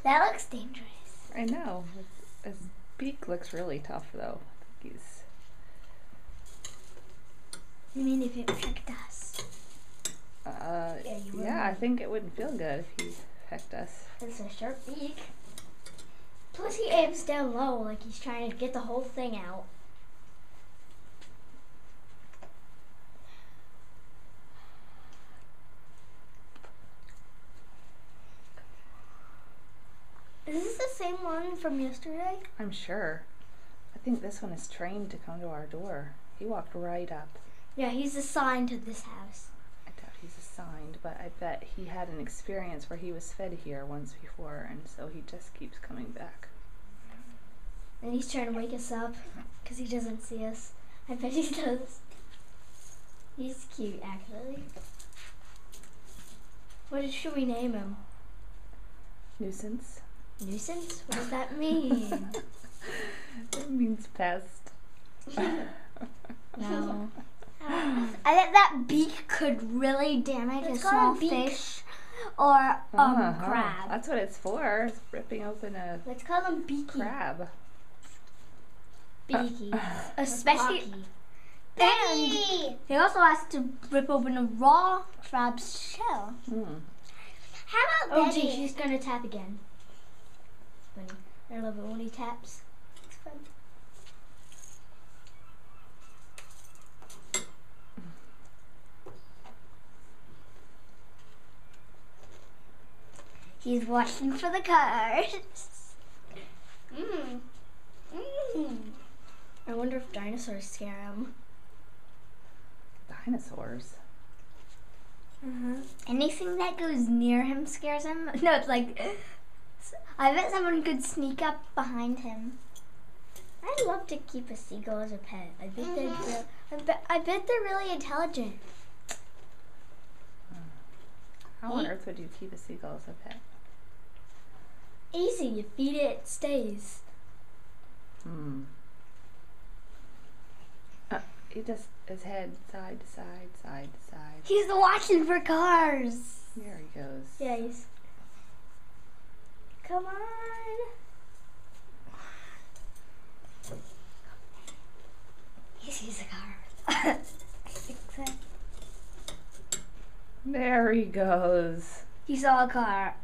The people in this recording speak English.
That looks dangerous. I know. His beak looks really tough, though. He's. You mean if it pricked us? Yeah, I think it wouldn't feel good if he pecked us. It's a sharp beak. Plus he aims down low like he's trying to get the whole thing out. Is this the same one from yesterday? I'm sure. I think this one is trained to come to our door. He walked right up. Yeah, he's assigned to this house. I doubt he's assigned, but I bet he had an experience where he was fed here once before, and so he just keeps coming back. And he's trying to wake us up because he doesn't see us. I bet he does. He's cute, actually. What should we name him? Nuisance. Nuisance? What does that mean? It means pest. No. I bet that beak could really damage a small fish or crab. That's what it's for. It's ripping open a Let's call them beaky. crab. Beaky. Especially. And he also has to rip open a raw crab's shell. How about Gee, she's gonna tap again. Funny. I love it when he taps. It's fun. He's watching for the cars. I wonder if dinosaurs scare him. Dinosaurs. Anything that goes near him scares him. No, it's like I bet someone could sneak up behind him. I'd love to keep a seagull as a pet. I bet I bet they're really intelligent. How on earth would you keep a seagull as a pet? Easy, you feed it, it stays. He just his head side to side, side to side. He's watching for cars. There he goes. Yeah, he's. Come on. He sees a car. There he goes. He saw a car.